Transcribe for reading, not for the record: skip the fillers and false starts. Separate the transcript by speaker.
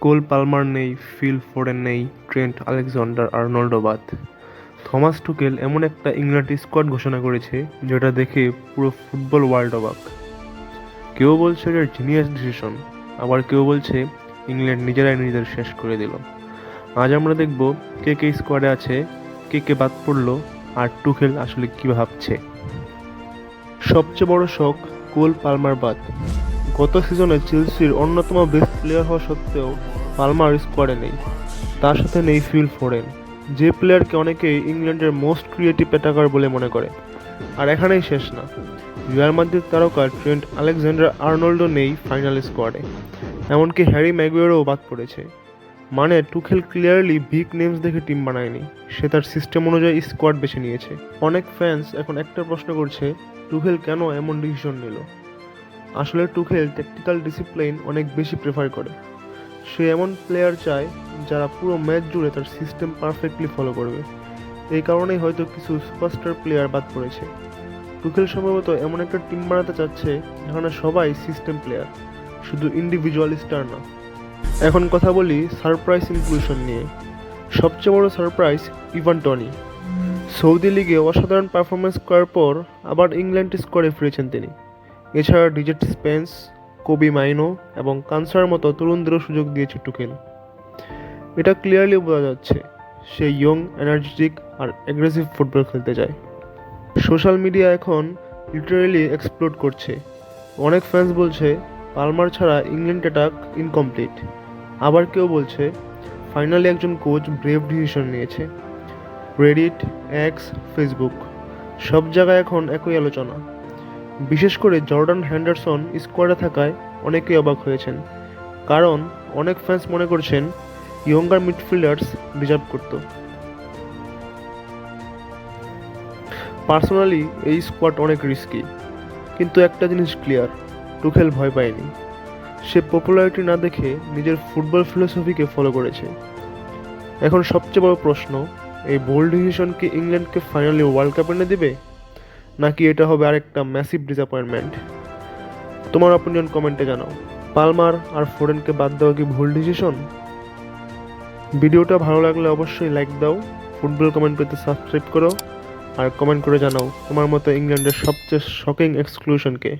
Speaker 1: Cole Palmer নেই, Phil Foden নেই, Trent Alexander-Arnold বাদ। থমাস টুকেল এমন একটা ইংল্যান্ড স্কোয়াড ঘোষণা করেছে যেটা দেখে পুরো ফুটবল ওয়ার্ল্ড অবাক। কেউ বলছে এটা জিনিয়াস ডিসিশন, আবার কেউ বলছে ইংল্যান্ড নিজেরাই নিজেদের শেষ করে দিল। আজ আমরা দেখব কে কে স্কোয়াডে আছে, কে কে বাদ পড়লো, আর টুকেল আসলে কি ভাবছে। সবচেয়ে বড় শক, কোল পালমার বাদ। গত সিজনে চেলসির অন্যতম বেস্ট প্লেয়ার হওয়া সত্ত্বেও পালমার স্কোয়াডে নেই। তার সাথে নেই ফিল ফোডেন, যে প্লেয়ারকে অনেকেই ইংল্যান্ডের মোস্ট ক্রিয়েটিভ অ্যাটাকার বলে মনে করে। আর এখানেই শেষ না, রিয়াল মাদ্রিদ তারকা ট্রেন্ট আলেকজান্ডার-আর্নল্ডও নেই ফাইনাল স্কোয়াডে। এমনকি হ্যারি ম্যাগুয়েরও বাদ পড়েছে। মানে টুখেল ক্লিয়ারলি বিগ নেমস দেখে টিম বানায়নি, সে তার সিস্টেম অনুযায়ী স্কোয়াড বেছে নিয়েছে। অনেক ফ্যান্স এখন একটা প্রশ্ন করছে, টুখেল কেন এমন ডিসিশন নিল। আসলে টুখেল ট্যাকটিক্যাল ডিসিপ্লিন অনেক বেশি প্রেফার করে। সে এমন প্লেয়ার চায় যারা পুরো ম্যাচ জুড়ে তার সিস্টেম পারফেক্টলি ফলো করবে। এই কারণেই হয়তো কিছু সুপারস্টার প্লেয়ার বাদ পড়েছে। টুখেল সম্ভবত এমন একটা টিম বানাতে চাচ্ছে যেখানে সবাই সিস্টেম প্লেয়ার, শুধু ইন্ডিভিজুয়াল স্টার না। এখন কথা বলি সারপ্রাইজ ইনক্লুশন নিয়ে। সবচেয়ে বড় সারপ্রাইজ ইভান টনি। সৌদি লিগে অসাধারণ পারফরমেন্স করার পর আবার ইংল্যান্ড স্কোয়াডে ফিরেছেন তিনি। এছাড়া ডিজেট স্পেন্স, কোবি মাইনো এবং কানসার মতো তরুণদেরও সুযোগ দিয়েছে টুকেল। এটা ক্লিয়ারলি বোঝা যাচ্ছে সে ইয়ং, এনার্জেটিক আর অ্যাগ্রেসিভ ফুটবল খেলতে চায়। সোশ্যাল মিডিয়া এখন লিটারেলি এক্সপ্লোড করছে। অনেক ফ্যান্স বলছে পালমার ছাড়া ইংল্যান্ড অ্যাটাক ইনকমপ্লিট। আবার কেউ বলছে ফাইনালি একজন কোচ ব্রেভ ডিসিশন নিয়েছে। রেডিট, এক্স, ফেসবুক সব জায়গায় এখন একই আলোচনা। বিশেষ করে জর্ডান হেন্ডারসন স্কোয়াডে থাকায় অনেকেই অবাক হয়েছেন, কারণ অনেক ফ্যান্স মনে করছেন ইয়ঙ্গার মিডফিল্ডার্স ডিজার্ভ করত। পার্সোনালি এই স্কোয়াড অনেক রিস্কি, কিন্তু একটা জিনিস ক্লিয়ার, টুখেল ভয় পায়নি। সে পপুলারিটি না দেখে নিজের ফুটবল ফিলোসফিকে ফলো করেছে। এখন সবচেয়ে বড় প্রশ্ন, এই বোল্ড ডিসিশন কি ইংল্যান্ডকে ফাইনালি ওয়ার্ল্ড কাপ এনে দেবে, নাকি এটা হবে আরেকটা ম্যাসিভ ডিসঅ্যাপয়েন্টমেন্ট? তোমার অপিনিয়ন কমেন্টে জানাও। পালমার আর ফোডেনকে বাদ দেওয়া কি ভুল ডিসিশন? ভিডিওটা ভালো লাগলে অবশ্যই লাইক দাও, ফুটবল কমেন্ট পেতে সাবস্ক্রাইব করো, আর কমেন্ট করে জানাও তোমার মতো ইংল্যান্ডের সবচেয়ে শকিং এক্সক্লুশনকে।